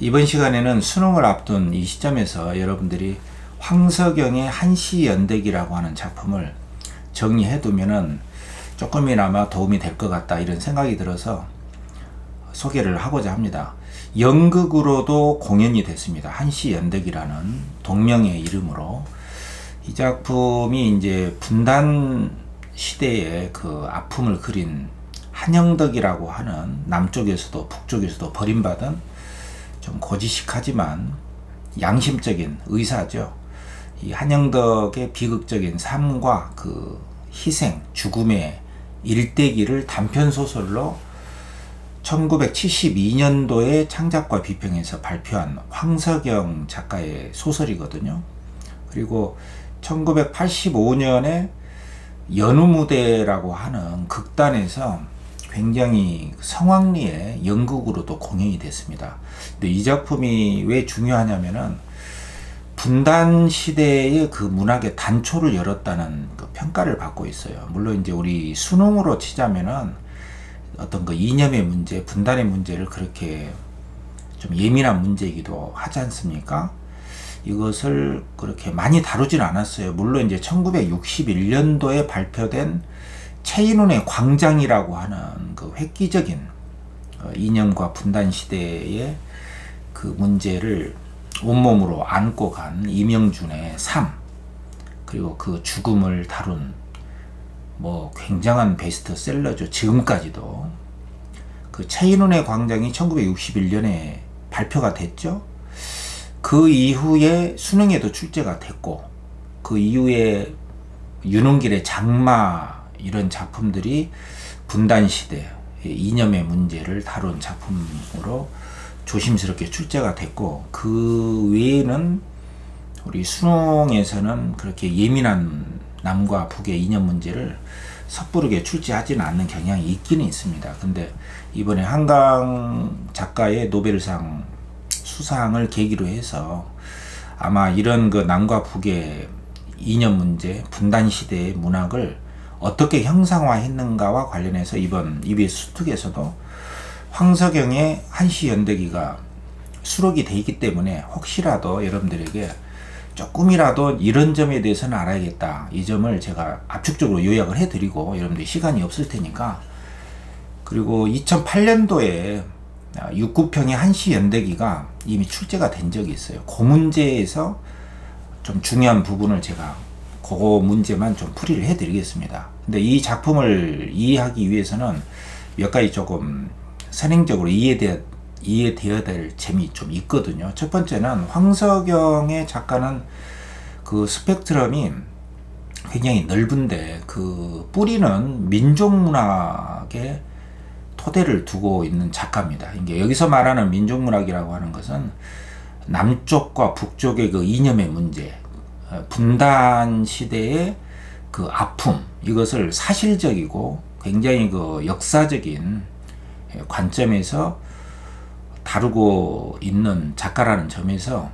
이번 시간에는 수능을 앞둔 이 시점에서 여러분들이 황석영의 한시연대기라고 하는 작품을 정리해 두면은 조금이나마 도움이 될 것 같다, 이런 생각이 들어서 소개를 하고자 합니다. 연극으로도 공연이 됐습니다. 한시연대기라는 동명의 이름으로. 이 작품이 이제 분단 시대의 그 아픔을 그린 한영덕이라고 하는, 남쪽에서도 북쪽에서도 버림받은 좀 고지식하지만 양심적인 의사죠. 이 한영덕의 비극적인 삶과 그 희생, 죽음의 일대기를 단편소설로 1972년도에 창작과 비평에서 발표한 황석영 작가의 소설이거든요. 그리고 1985년에 연우무대라고 하는 극단에서 굉장히 성황리에 연극으로도 공연이 됐습니다. 근데 이 작품이 왜 중요하냐면은 분단 시대의 그 문학의 단초를 열었다는 그 평가를 받고 있어요. 물론 이제 우리 수능으로 치자면은 어떤 그 이념의 문제, 분단의 문제를 그렇게 좀 예민한 문제이기도 하지 않습니까? 이것을 그렇게 많이 다루지는 않았어요. 물론 이제 1961년도에 발표된 최인훈의 광장이라고 하는 그 획기적인 이념과 분단 시대의 그 문제를 온몸으로 안고 간 이명준의 삶, 그리고 그 죽음을 다룬 뭐 굉장한 베스트셀러죠. 지금까지도. 그 최인훈의 광장이 1961년에 발표가 됐죠. 그 이후에 수능에도 출제가 됐고, 그 이후에 윤은길의 장마, 이런 작품들이 분단시대 이념의 문제를 다룬 작품으로 조심스럽게 출제가 됐고, 그 외에는 우리 수능에서는 그렇게 예민한 남과 북의 이념 문제를 섣부르게 출제하지는 않는 경향이 있기는 있습니다. 근데 이번에 한강 작가의 노벨상 수상을 계기로 해서 아마 이런 그 남과 북의 이념 문제, 분단 시대의 문학을 어떻게 형상화했는가와 관련해서 이번 EBS 수특에서도 황석영의 한시연대기가 수록이 되어 있기 때문에 혹시라도 여러분들에게 조금이라도 이런 점에 대해서는 알아야겠다, 이 점을 제가 압축적으로 요약을 해드리고, 여러분들이 시간이 없을 테니까. 그리고 2008년도에 69평의 한시연대기가 이미 출제가 된 적이 있어요. 그 문제에서 좀 중요한 부분을 제가 그 문제만 좀 풀이를 해드리겠습니다. 근데 이 작품을 이해하기 위해서는 몇 가지 조금 선행적으로 이해되어야 될 점이 좀 있거든요. 첫 번째는 황석영의 작가는 그 스펙트럼이 굉장히 넓은데 그 뿌리는 민족문학의 토대를 두고 있는 작가입니다. 이게 여기서 말하는 민족문학이라고 하는 것은 남쪽과 북쪽의 그 이념의 문제, 분단 시대의 그 아픔, 이것을 사실적이고 굉장히 그 역사적인 관점에서 다루고 있는 작가라는 점에서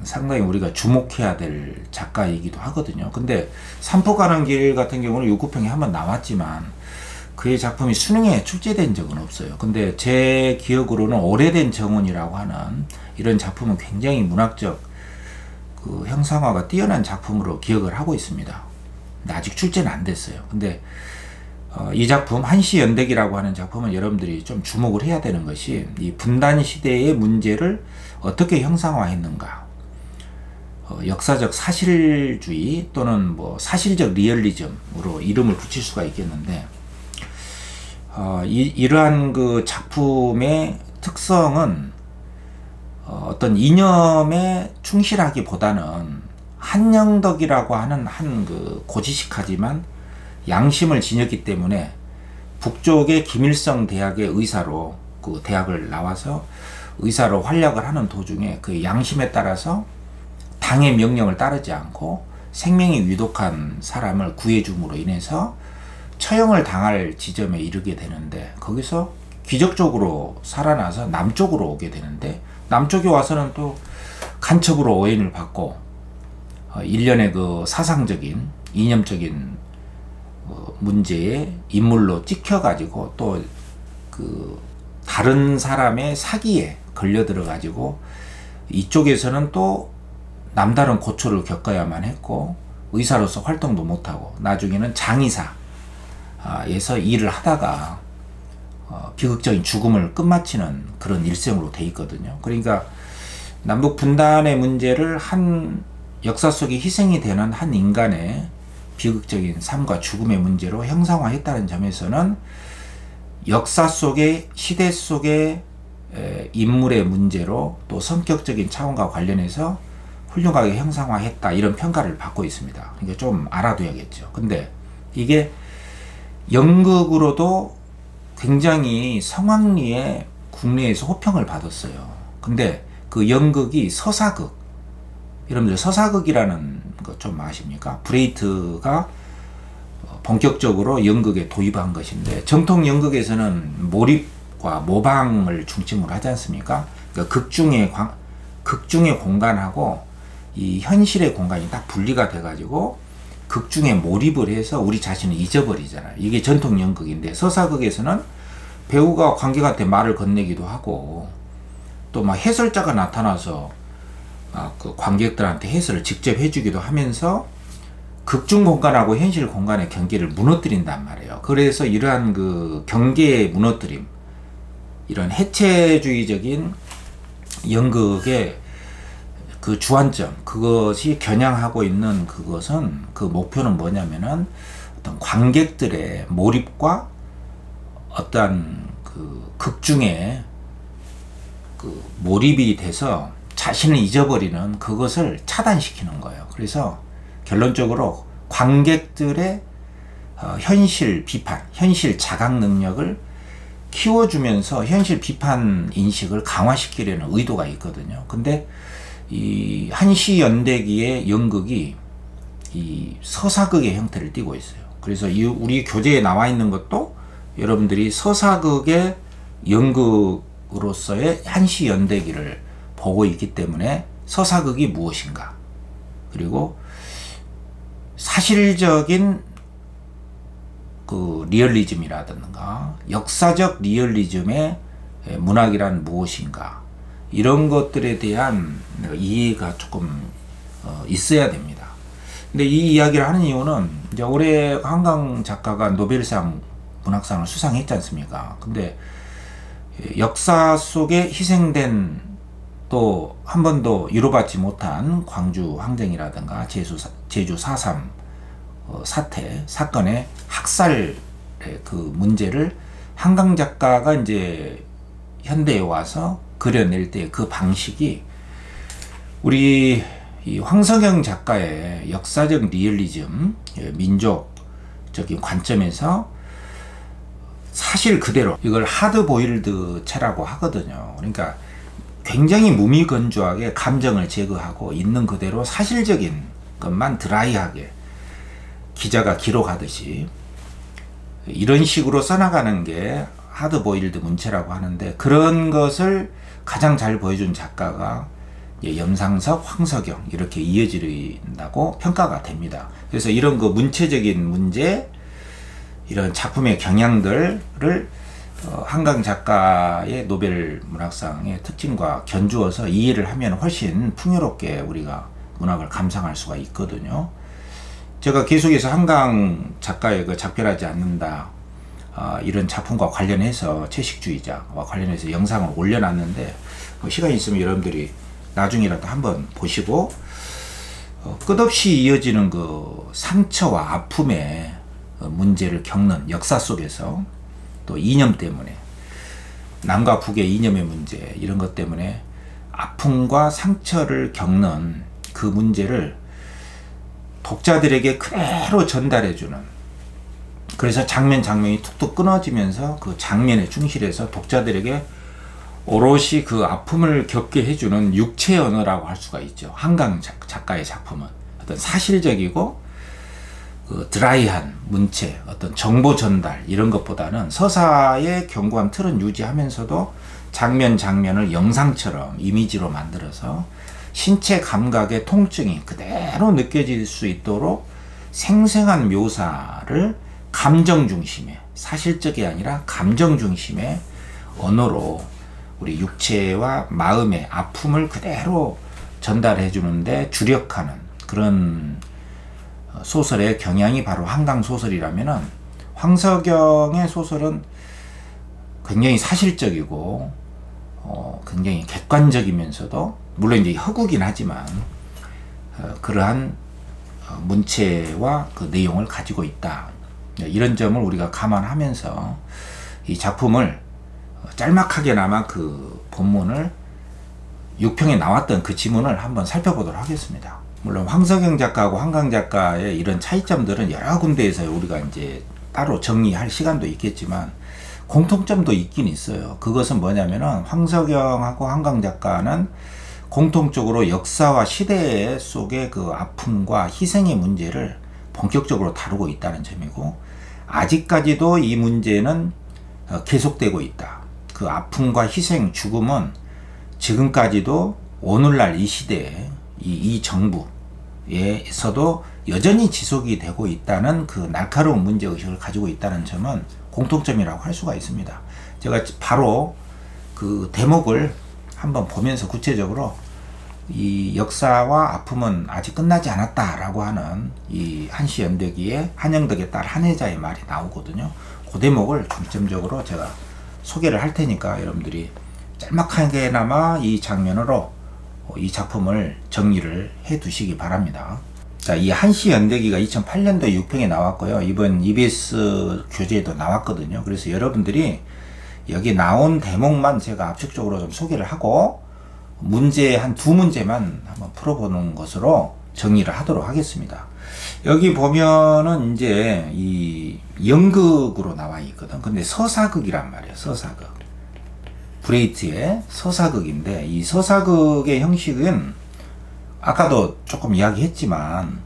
상당히 우리가 주목해야 될 작가이기도 하거든요. 근데 산포 가는 길 같은 경우는 육구평에 한번 나왔지만 그의 작품이 수능에 출제된 적은 없어요. 근데 제 기억으로는 오래된 정원이라고 하는 이런 작품은 굉장히 문학적 그 형상화가 뛰어난 작품으로 기억을 하고 있습니다. 근데 아직 출제는 안 됐어요. 근데 이 작품 한시연대기라고 하는 작품은 여러분들이 좀 주목을 해야 되는 것이 이 분단 시대의 문제를 어떻게 형상화했는가, 역사적 사실주의 또는 뭐 사실적 리얼리즘으로 이름을 붙일 수가 있겠는데, 이러한 그 작품의 특성은 어떤 이념에 충실하기보다는 한영덕이라고 하는 한 그 고지식하지만 양심을 지녔기 때문에 북쪽의 김일성 대학의 의사로 그 대학을 나와서 의사로 활약을 하는 도중에 그 양심에 따라서 당의 명령을 따르지 않고 생명이 위독한 사람을 구해줌으로 인해서 처형을 당할 지점에 이르게 되는데, 거기서 기적적으로 살아나서 남쪽으로 오게 되는데, 남쪽에 와서는 또 간첩으로 오인을 받고 일련의 그 사상적인 이념적인 문제의 인물로 찍혀가지고 또 그 다른 사람의 사기에 걸려들어 가지고 이쪽에서는 또 남다른 고초를 겪어야만 했고 의사로서 활동도 못하고 나중에는 장의사에서 일을 하다가 비극적인 죽음을 끝마치는 그런 일생으로 돼 있거든요. 그러니까 남북 분단의 문제를 한 역사 속에 희생이 되는 한 인간의 비극적인 삶과 죽음의 문제로 형상화했다는 점에서는 역사 속의 시대 속의 인물의 문제로 또 성격적인 차원과 관련해서 훌륭하게 형상화했다 이런 평가를 받고 있습니다. 그러니까 좀 알아둬야겠죠. 근데 이게 연극으로도 굉장히 성황리에 국내에서 호평을 받았어요. 근데 그 연극이 서사극, 여러분들 서사극이라는 거 좀 아십니까? 브레이트가 본격적으로 연극에 도입한 것인데 정통 연극에서는 몰입과 모방을 중심으로 하지 않습니까? 그러니까 극중의 공간하고 이 현실의 공간이 딱 분리가 돼가지고 극중에 몰입을 해서 우리 자신을 잊어버리잖아요. 이게 전통 연극인데 서사극에서는 배우가 관객한테 말을 건네기도 하고 또 막 해설자가 나타나서 그 관객들한테 해설을 직접 해주기도 하면서 극중 공간하고 현실 공간의 경계를 무너뜨린단 말이에요. 그래서 이러한 그 경계의 무너뜨림, 이런 해체주의적인 연극의 그 주안점, 그것이 겨냥하고 있는 그것은 그 목표는 뭐냐면은 어떤 관객들의 몰입과 어떤 그 극중에 그 몰입이 돼서 자신을 잊어버리는 그것을 차단시키는 거예요. 그래서 결론적으로 관객들의 현실 비판, 현실 자각 능력을 키워주면서 현실 비판 인식을 강화시키려는 의도가 있거든요. 근데 이 한시연대기의 연극이 이 서사극의 형태를 띠고 있어요. 그래서 우리 교재에 나와 있는 것도 여러분들이 서사극의 연극으로서의 한시연대기를 보고 있기 때문에 서사극이 무엇인가, 그리고 사실적인 그 리얼리즘이라든가 역사적 리얼리즘의 문학이란 무엇인가, 이런 것들에 대한 이해가 조금 있어야 됩니다. 근데 이 이야기를 하는 이유는 이제 올해 한강 작가가 노벨상 문학상을 수상했지 않습니까? 근데 역사 속에 희생된 또 한 번도 이루받지 못한 광주 항쟁이라든가 제주 4.3 사건의 학살의 그 문제를 한강 작가가 이제 현대에 와서 그려낼 때 그 방식이 우리 이 황석영 작가의 역사적 리얼리즘, 민족적인 관점에서 사실 그대로, 이걸 하드보일드 체라고 하거든요. 그러니까 굉장히 무미건조하게 감정을 제거하고 있는 그대로 사실적인 것만 드라이하게 기자가 기록하듯이 이런 식으로 써나가는 게 하드보일드 문체라고 하는데, 그런 것을 가장 잘 보여준 작가가 염상석, 황석영 이렇게 이어진다고 평가가 됩니다. 그래서 이런 그 문체적인 문제, 이런 작품의 경향들을 한강 작가의 노벨 문학상의 특징과 견주어서 이해를 하면 훨씬 풍요롭게 우리가 문학을 감상할 수가 있거든요. 제가 계속해서 한강 작가의 그 작별하지 않는다 이런 작품과 관련해서 채식주의자와 관련해서 영상을 올려놨는데, 시간이 있으면 여러분들이 나중이라도 한번 보시고, 끝없이 이어지는 그 상처와 아픔의 문제를 겪는 역사 속에서, 또 이념 때문에, 남과 북의 이념의 문제, 이런 것 때문에 아픔과 상처를 겪는 그 문제를 독자들에게 그대로 전달해주는, 그래서 장면이 툭툭 끊어지면서 그 장면에 충실해서 독자들에게 오롯이 그 아픔을 겪게 해주는 육체 언어라고 할 수가 있죠. 한강 작가의 작품은 어떤 사실적이고 그 드라이한 문체, 어떤 정보 전달 이런 것보다는 서사의 견고한 틀은 유지하면서도 장면을 영상처럼 이미지로 만들어서 신체 감각의 통증이 그대로 느껴질 수 있도록 생생한 묘사를 감정 중심의, 사실적이 아니라 감정 중심의 언어로 우리 육체와 마음의 아픔을 그대로 전달해 주는데 주력하는 그런 소설의 경향이 바로 한강소설이라면은, 황석영의 소설은 굉장히 사실적이고 굉장히 객관적이면서도, 물론 이제 허구긴 하지만 그러한 문체와 그 내용을 가지고 있다. 이런 점을 우리가 감안하면서 이 작품을 짤막하게나마 그 본문을 6평에 나왔던 그 지문을 한번 살펴보도록 하겠습니다. 물론 황석영 작가하고 한강 작가의 이런 차이점들은 여러 군데에서 우리가 이제 따로 정리할 시간도 있겠지만 공통점도 있긴 있어요. 그것은 뭐냐면은 황석영하고 한강 작가는 공통적으로 역사와 시대 속의 그 아픔과 희생의 문제를 본격적으로 다루고 있다는 점이고, 아직까지도 이 문제는 계속되고 있다. 그 아픔과 희생, 죽음은 지금까지도 오늘날 이 시대에 이 정부에서도 여전히 지속이 되고 있다는 그 날카로운 문제의식을 가지고 있다는 점은 공통점이라고 할 수가 있습니다. 제가 바로 그 대목을 한번 보면서 구체적으로 이 역사와 아픔은 아직 끝나지 않았다라고 하는 이 한시 연대기의 한영덕의 딸 한혜자의 말이 나오거든요. 그 대목을 중점적으로 제가 소개를 할 테니까 여러분들이 짤막하게나마 이 장면으로 이 작품을 정리를 해 두시기 바랍니다. 자, 이 한시 연대기가 2008년도 6평에 나왔고요. 이번 EBS 교재에도 나왔거든요. 그래서 여러분들이 여기 나온 대목만 제가 압축적으로 좀 소개를 하고 문제 한 두 문제만 한번 풀어보는 것으로 정리를 하도록 하겠습니다. 여기 보면은 이제 이 연극으로 나와 있거든. 근데 서사극이란 말이에요. 서사극. 브레이트의 서사극인데, 이 서사극의 형식은 아까도 조금 이야기했지만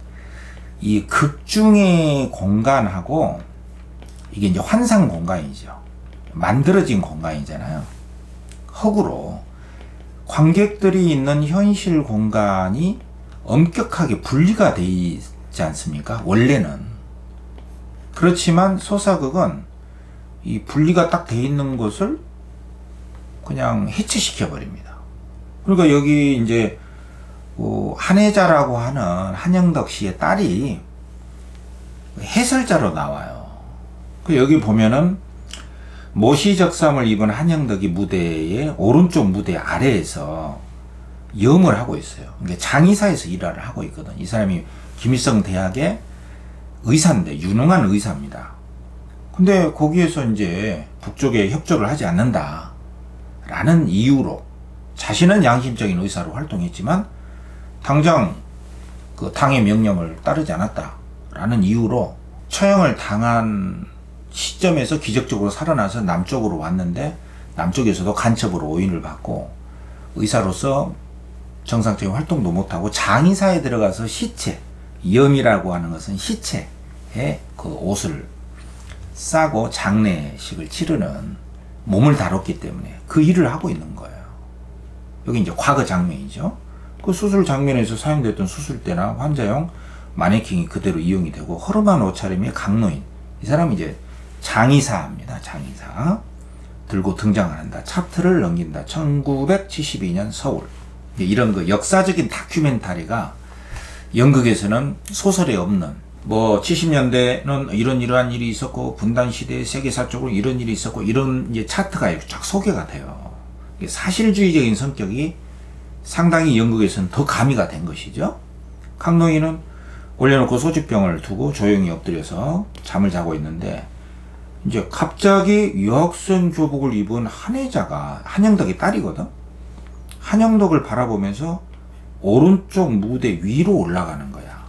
이 극중의 공간하고 이게 이제 환상 공간이죠. 만들어진 공간이잖아요. 허구로 관객들이 있는 현실 공간이 엄격하게 분리가 되어 있지 않습니까? 원래는. 그렇지만 서사극은 이 분리가 딱 되어 있는 것을 그냥 해체시켜 버립니다. 그러니까 여기 이제 한혜자라고 하는 한영덕 씨의 딸이 해설자로 나와요. 여기 보면은 모시적삼을 입은 한영덕이 무대의 오른쪽 무대 아래에서 염을 하고 있어요. 그러니까 장의사에서 일을 하고 있거든. 이 사람이 김일성 대학의 의사인데, 유능한 의사입니다. 근데 거기에서 이제 북쪽에 협조를 하지 않는다 라는 이유로, 자신은 양심적인 의사로 활동했지만 당장 그 당의 명령을 따르지 않았다 라는 이유로 처형을 당한 시점에서 기적적으로 살아나서 남쪽으로 왔는데, 남쪽에서도 간첩으로 오인을 받고 의사로서 정상적인 활동도 못하고 장의사에 들어가서 시체, 염이라고 하는 것은 시체에 그 옷을 싸고 장례식을 치르는, 몸을 다뤘기 때문에 그 일을 하고 있는 거예요. 여기 이제 과거 장면이죠. 그 수술 장면에서 사용됐던 수술대나 환자용 마네킹이 그대로 이용이 되고, 허름한 옷차림의 강노인, 이 사람이 이제 장의사입니다. 장의사 들고 등장한다. 차트를 넘긴다. 1972년 서울. 이런 그 역사적인 다큐멘터리가 연극에서는 소설에 없는, 뭐 70년대는 이러한 일이 있었고 분단 시대에 세계사적으로 이런 일이 있었고, 이런 이제 차트가 이렇게 쫙 소개가 돼요. 사실주의적인 성격이 상당히 연극에서는 더 가미가 된 것이죠. 강노인은 올려놓고 소주병을 두고 조용히 엎드려서 잠을 자고 있는데, 이제 갑자기 여학생 교복을 입은 한혜자가, 한영덕의 딸이거든. 한영덕을 바라보면서 오른쪽 무대 위로 올라가는 거야.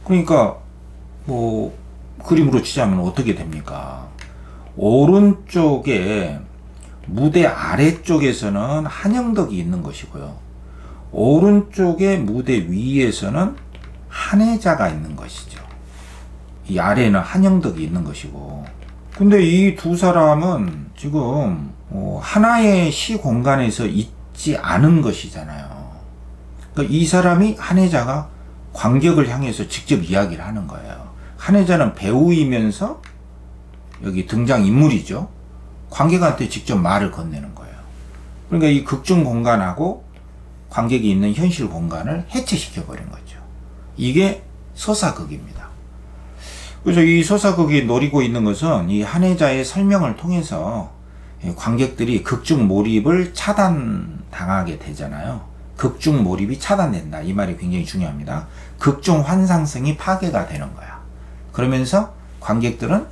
그러니까 뭐 그림으로 치자면 어떻게 됩니까? 오른쪽에 무대 아래쪽에서는 한영덕이 있는 것이고요, 오른쪽에 무대 위에서는 한혜자가 있는 것이죠. 이 아래에는 한영덕이 있는 것이고, 근데 이 두 사람은 지금 하나의 시 공간에서 있지 않은 것이잖아요. 그러니까 이 사람이, 한혜자가 관객을 향해서 직접 이야기를 하는 거예요. 한혜자는 배우이면서 여기 등장인물이죠. 관객한테 직접 말을 건네는 거예요. 그러니까 이 극중 공간하고 관객이 있는 현실 공간을 해체시켜 버린 거죠. 이게 서사극입니다. 그래서 이 서사극이 노리고 있는 것은 이 한혜자의 설명을 통해서 관객들이 극중 몰입을 차단당하게 되잖아요. 극중 몰입이 차단된다. 이 말이 굉장히 중요합니다. 극중 환상성이 파괴가 되는 거야. 그러면서 관객들은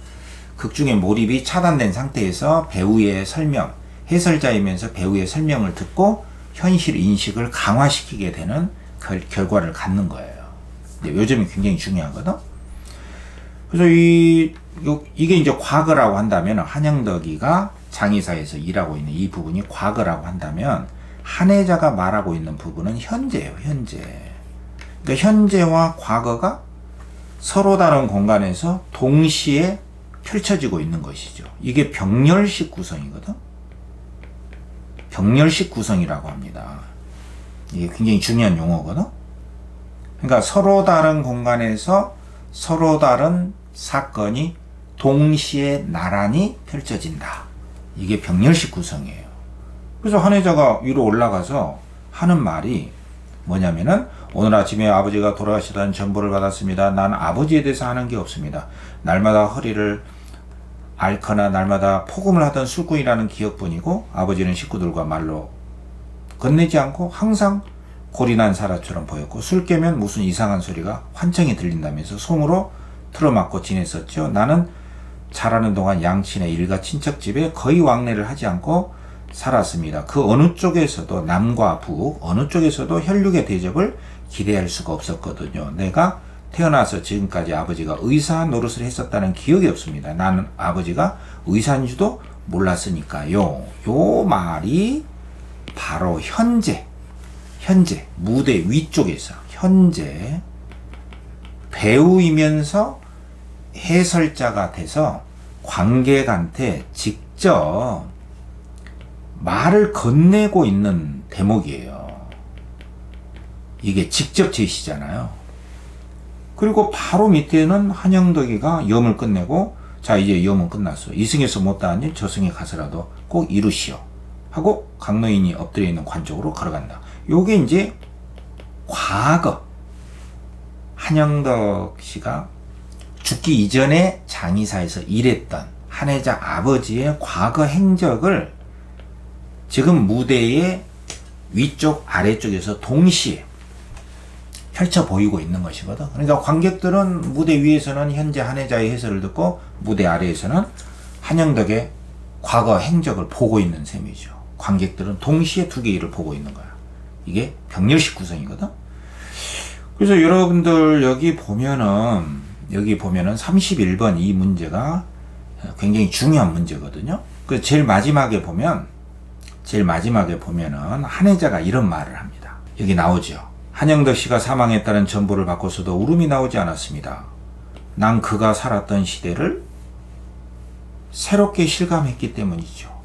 극중의 몰입이 차단된 상태에서 배우의 설명, 해설자이면서 배우의 설명을 듣고 현실 인식을 강화시키게 되는 결과를 갖는 거예요. 근데 요즘이 굉장히 중요하거든. 그래서 이게 이제 과거라고 한다면, 한영덕이가 장의사에서 일하고 있는 이 부분이 과거라고 한다면, 한혜자가 말하고 있는 부분은 현재예요. 현재. 그러니까 현재와 과거가 서로 다른 공간에서 동시에 펼쳐지고 있는 것이죠. 이게 병렬식 구성이거든. 병렬식 구성이라고 합니다. 이게 굉장히 중요한 용어거든. 그러니까 서로 다른 공간에서 서로 다른 사건이 동시에 나란히 펼쳐진다. 이게 병렬식 구성이에요. 그래서 한혜자가 위로 올라가서 하는 말이 뭐냐면은, 오늘 아침에 아버지가 돌아가시다는 전보를 받았습니다. 난 아버지에 대해서 하는 게 없습니다. 날마다 허리를 앓거나 날마다 포금을 하던 술꾼이라는 기억뿐이고, 아버지는 식구들과 말로 건네지 않고 항상 골이난 사람처럼 보였고, 술 깨면 무슨 이상한 소리가 환청이 들린다면서 송으로 틀어막고 지냈었죠. 나는 자라는 동안 양친의 일가 친척집에 거의 왕래를 하지 않고 살았습니다. 그 어느 쪽에서도, 남과 북 어느 쪽에서도 혈육의 대접을 기대할 수가 없었거든요. 내가 태어나서 지금까지 아버지가 의사 노릇을 했었다는 기억이 없습니다. 나는 아버지가 의사인지도 몰랐으니까요. 요 말이 바로 현재 무대 위쪽에서 현재 배우이면서 해설자가 돼서 관객한테 직접 말을 건네고 있는 대목이에요. 이게 직접 제시잖아요. 그리고 바로 밑에는 한영덕이가 염을 끝내고, 자 이제 염은 끝났어. 이승에서 못다한 일 저승에 가서라도 꼭 이루시오 하고 강노인이 엎드려 있는 관 쪽으로 걸어간다. 요게 이제 과거, 한영덕 씨가 죽기 이전에 장의사에서 일했던 한혜자 아버지의 과거 행적을 지금 무대의 위쪽 아래쪽에서 동시에 펼쳐 보이고 있는 것이거든. 그러니까 관객들은 무대 위에서는 현재 한혜자의 해설을 듣고, 무대 아래에서는 한영덕의 과거 행적을 보고 있는 셈이죠. 관객들은 동시에 두 개의 일을 보고 있는 거야. 이게 병렬식 구성이거든. 그래서 여러분들 여기 보면은 31번 이 문제가 굉장히 중요한 문제거든요. 그 제일 마지막에 보면은 한혜자가 이런 말을 합니다. 여기 나오죠. 한영덕 씨가 사망했다는 전보를 받고서도 울음이 나오지 않았습니다. 난 그가 살았던 시대를 새롭게 실감했기 때문이죠.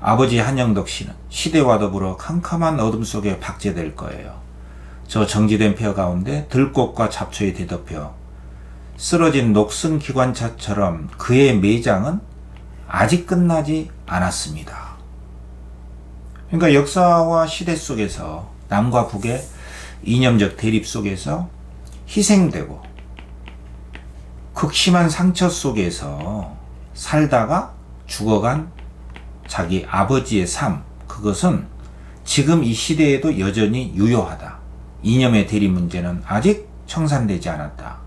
아버지 한영덕 씨는 시대와 더불어 캄캄한 어둠 속에 박제될 거예요. 저 정지된 폐허 가운데 들꽃과 잡초에 뒤덮여 쓰러진 녹슨 기관차처럼 그의 매장은 아직 끝나지 않았습니다. 그러니까 역사와 시대 속에서 남과 북의 이념적 대립 속에서 희생되고 극심한 상처 속에서 살다가 죽어간 자기 아버지의 삶, 그것은 지금 이 시대에도 여전히 유효하다. 이념의 대립 문제는 아직 청산되지 않았다.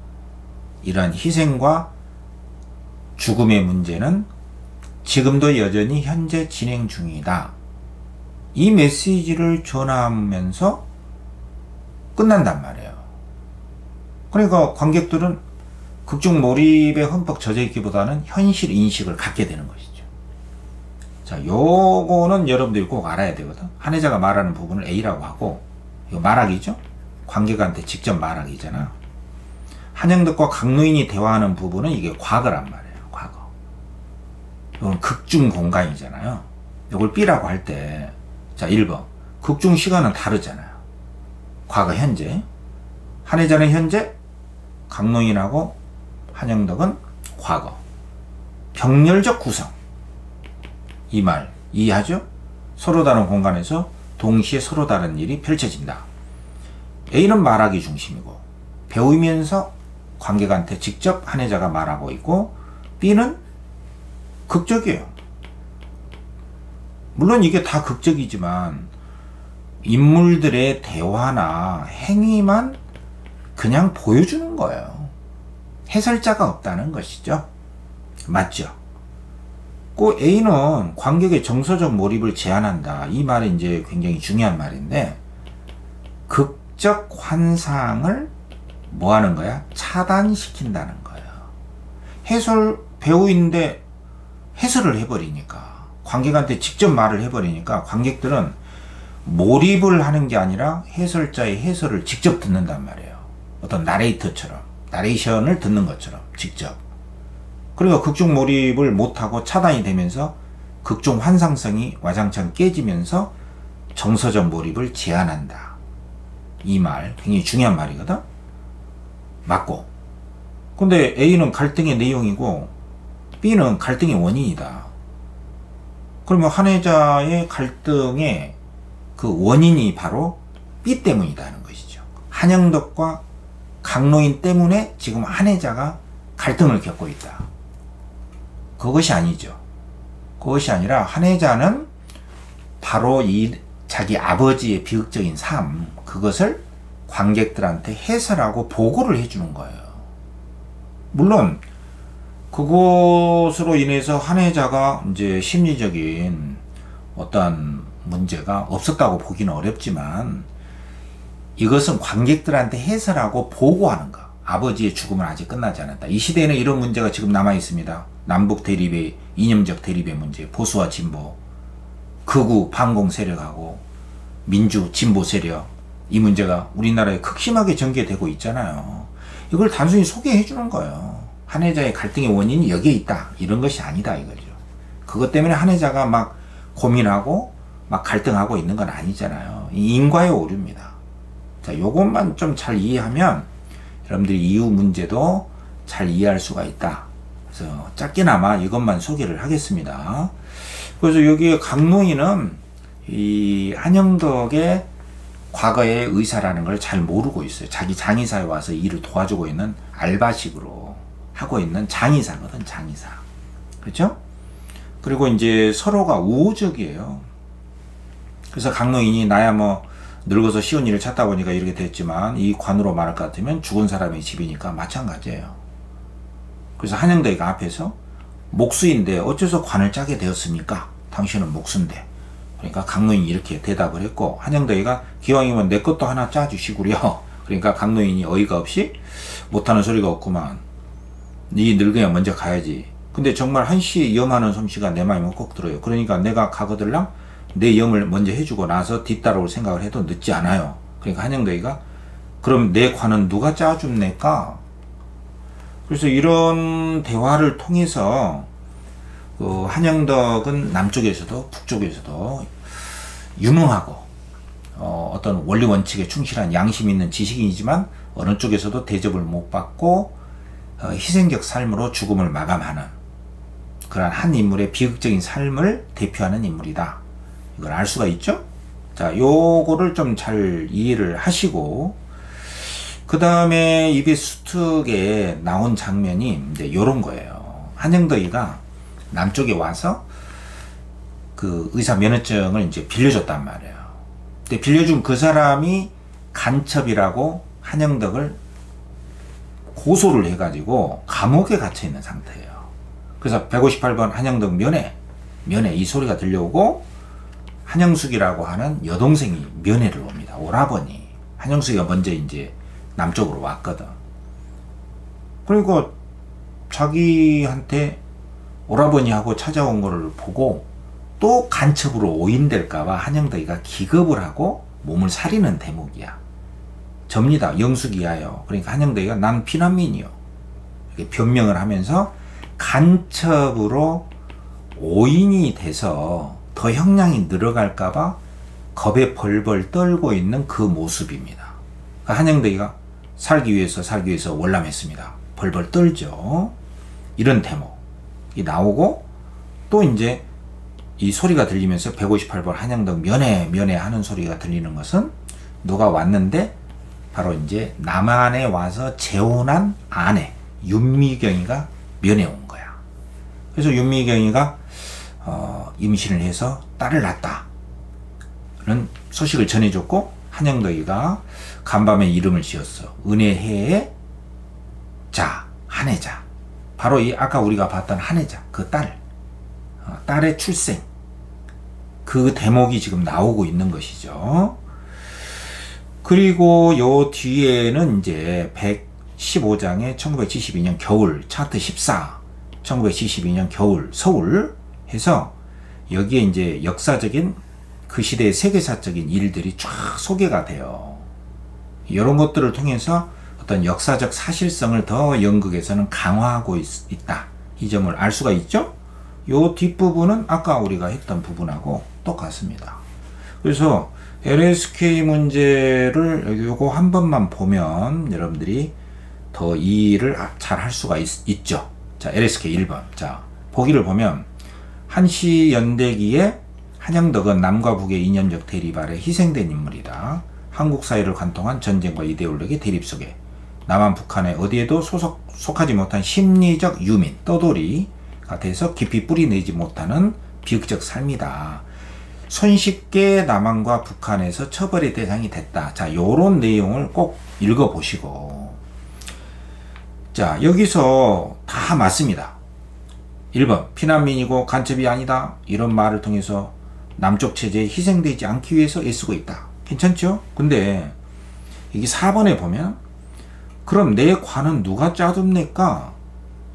이러한 희생과 죽음의 문제는 지금도 여전히 현재 진행 중이다. 이 메시지를 전하면서 끝난단 말이에요. 그러니까 관객들은 극중 몰입에 흠뻑 젖어 있기보다는 현실 인식을 갖게 되는 것이죠. 자, 요거는 여러분들이 꼭 알아야 되거든. 한혜자가 말하는 부분을 A라고 하고, 이거 말하기죠? 관객한테 직접 말하기잖아. 한영덕과 강노인이 대화하는 부분은 이게 과거란 말이에요. 과거. 이건 극중 공간이잖아요. 이걸 B라고 할 때, 자, 1번. 극중 시간은 다르잖아요. 과거, 현재. 한혜자는 현재, 강노인하고 한영덕은 과거. 병렬적 구성. 이 말 이해하죠? 서로 다른 공간에서 동시에 서로 다른 일이 펼쳐진다. A는 말하기 중심이고 배우면서 관객한테 직접 한혜자가 말하고 있고, B는 극적이에요. 물론 이게 다 극적이지만 인물들의 대화나 행위만 그냥 보여주는 거예요. 해설자가 없다는 것이죠. 맞죠? 그 A는 관객의 정서적 몰입을 제한한다. 이 말이 이제 굉장히 중요한 말인데, 극적 환상을 뭐 하는 거야? 차단시킨다는 거예요. 배우인데 해설을 해버리니까, 관객한테 직접 말을 해버리니까 관객들은 몰입을 하는 게 아니라 해설자의 해설을 직접 듣는단 말이에요. 어떤 나레이터처럼, 나레이션을 듣는 것처럼 직접. 그러니까 극중 몰입을 못하고 차단이 되면서 극중 환상성이 와장창 깨지면서 정서적 몰입을 제한한다. 이 말 굉장히 중요한 말이거든. 맞고. 근데 A는 갈등의 내용이고 B는 갈등의 원인이다. 그러면 한혜자의 갈등의 그 원인이 바로 B 때문이라는 것이죠. 한영덕과 강노인 때문에 지금 한혜자가 갈등을 겪고 있다. 그것이 아니죠. 그것이 아니라 한혜자는 바로 이 자기 아버지의 비극적인 삶, 그것을 관객들한테 해설하고 보고를 해주는 거예요. 물론 그것으로 인해서 한혜자가 이제 심리적인 어떠한 문제가 없었다고 보기는 어렵지만, 이것은 관객들한테 해설하고 보고하는 거. 아버지의 죽음은 아직 끝나지 않았다. 이 시대에는 이런 문제가 지금 남아 있습니다. 남북 대립의 이념적 대립의 문제, 보수와 진보, 극우 반공 세력하고 민주 진보 세력, 이 문제가 우리나라에 극심하게 전개되고 있잖아요. 이걸 단순히 소개해 주는 거예요. 한혜자의 갈등의 원인이 여기에 있다, 이런 것이 아니다 이거죠. 그것 때문에 한혜자가 막 고민하고 막 갈등하고 있는 건 아니잖아요. 인과의 오류입니다. 자, 요것만 좀 잘 이해하면 여러분들이 이후 문제도 잘 이해할 수가 있다. 그래서 짧게나마 이것만 소개를 하겠습니다. 그래서 여기 강노인은 이 한영덕의 과거의 의사라는 걸 잘 모르고 있어요. 자기 장의사에 와서 일을 도와주고 있는 알바식으로 하고 있는 장의사거든, 장의사. 그렇죠? 그리고 이제 서로가 우호적이에요. 그래서 강노인이 나야 뭐 늙어서 쉬운 일을 찾다 보니까 이렇게 됐지만 이 관으로 말할 것 같으면 죽은 사람의 집이니까 마찬가지예요. 그래서 한영덕이가 앞에서 목수인데 어째서 관을 짜게 되었습니까? 당신은 목수인데. 그러니까 강노인이 이렇게 대답을 했고, 한영덕이가 기왕이면 내 것도 하나 짜주시구려. 그러니까 강노인이 어이가 없이 못하는 소리가 없구만. 네 늙으야 먼저 가야지. 근데 정말 한시 염하는 솜씨가 내 마음에 꼭 들어요. 그러니까 내가 가거들랑 내 염을 먼저 해주고 나서 뒤따라올 생각을 해도 늦지 않아요. 그러니까 한영덕이가 그럼 내 관은 누가 짜줍니까? 그래서 이런 대화를 통해서 한영덕은 남쪽에서도 북쪽에서도 유능하고 어떤 원리 원칙에 충실한 양심 있는 지식인이지만 어느 쪽에서도 대접을 못 받고 희생적 삶으로 죽음을 마감하는 그러한 한 인물의 비극적인 삶을 대표하는 인물이다. 이걸 알 수가 있죠? 자, 요거를 좀 잘 이해를 하시고, 그 다음에 이베스 수특에 나온 장면이 이제 요런 거예요. 한영덕이가 남쪽에 와서 그 의사 면허증을 이제 빌려줬단 말이에요. 근데 빌려준 그 사람이 간첩이라고 한영덕을 고소를 해가지고 감옥에 갇혀 있는 상태예요. 그래서 158번 한영덕 면회 이 소리가 들려오고, 한영숙이라고 하는 여동생이 면회를 옵니다. 오라버니. 한영숙이가 먼저 이제 남쪽으로 왔거든. 그리고 자기한테 오라버니하고 찾아온 거를 보고 또 간첩으로 오인될까봐 한영덕이가 기겁을 하고 몸을 사리는 대목이야. 접니다. 영숙이야요. 그러니까 한영덕이가 난 피난민이요. 이렇게 변명을 하면서 간첩으로 오인이 돼서 더 형량이 늘어갈까봐 겁에 벌벌 떨고 있는 그 모습입니다. 그러니까 한영덕이가 살기 위해서 월남했습니다. 벌벌 떨죠. 이런 대목이 나오고, 또 이제 이 소리가 들리면서 158번 한양덕 면회 하는 소리가 들리는 것은 누가 왔는데 바로 이제 남한에 와서 재혼한 아내 윤미경이가 면회 온 거야. 그래서 윤미경이가 임신을 해서 딸을 낳았다는 소식을 전해줬고, 한양덕이가 간밤에 이름을 지었어. 은혜해의 자, 한혜자. 바로 이 아까 우리가 봤던 한혜자, 그 딸의 출생, 그 대목이 지금 나오고 있는 것이죠. 그리고 요 뒤에는 이제 115장에 1972년 겨울 차트 14, 1972년 겨울 서울 해서 여기에 이제 역사적인 그 시대의 세계사적인 일들이 쫙 소개가 돼요. 이런 것들을 통해서 어떤 역사적 사실성을 더 연극에서는 강화하고 있다. 이 점을 알 수가 있죠. 요 뒷부분은 아까 우리가 했던 부분하고 똑같습니다. 그래서 LSK 문제를 요거 한 번만 보면 여러분들이 더 이해를 잘 할 수가 있죠. 자, LSK 1번. 자, 보기를 보면 한시 연대기에 한양덕은 남과 북의 이념적 대립 아래 희생된 인물이다. 한국 사회를 관통한 전쟁과 이데올로기 대립 속에 남한 북한에 어디에도 속하지 못한 심리적 유민, 떠돌이가 돼서 깊이 뿌리내지 못하는 비극적 삶이다. 손쉽게 남한과 북한에서 처벌의 대상이 됐다. 자, 요런 내용을 꼭 읽어보시고. 자, 여기서 다 맞습니다. 1번, 피난민이고 간첩이 아니다. 이런 말을 통해서 남쪽 체제에 희생되지 않기 위해서 애쓰고 있다. 괜찮죠? 근데 여기 4번에 보면 그럼 내 관은 누가 짜줍니까?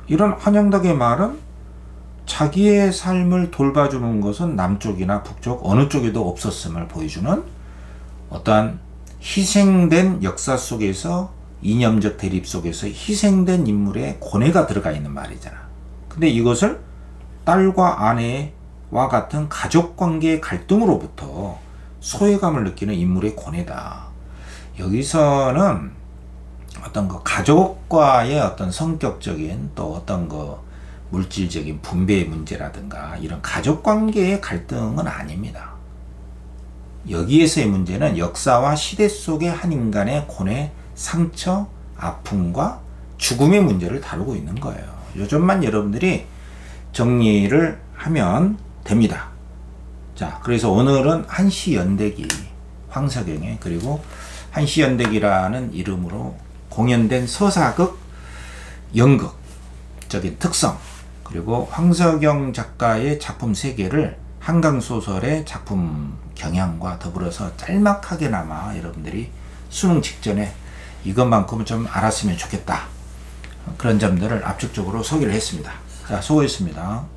이런 한양덕의 말은 자기의 삶을 돌봐주는 것은 남쪽이나 북쪽 어느 쪽에도 없었음을 보여주는 어떠한 희생된 역사 속에서 이념적 대립 속에서 희생된 인물의 고뇌가 들어가 있는 말이잖아. 근데 이것을 딸과 아내와 같은 가족관계의 갈등으로부터 소외감을 느끼는 인물의 고뇌다. 여기서는 어떤 그 가족과의 어떤 성격적인 또 어떤 그 물질적인 분배의 문제라든가 이런 가족관계의 갈등은 아닙니다. 여기에서의 문제는 역사와 시대 속의 한 인간의 고뇌, 상처, 아픔과 죽음의 문제를 다루고 있는 거예요. 요 점만 여러분들이 정리를 하면 됩니다. 자, 그래서 오늘은 한시연대기 황석영의 그리고 한시연대기라는 이름으로 공연된 서사극 연극적인 특성, 그리고 황석영 작가의 작품 세계를 한강소설의 작품 경향과 더불어서 짤막하게나마 여러분들이 수능 직전에 이것만큼은 좀 알았으면 좋겠다. 그런 점들을 압축적으로 소개를 했습니다. 자, 수고했습니다.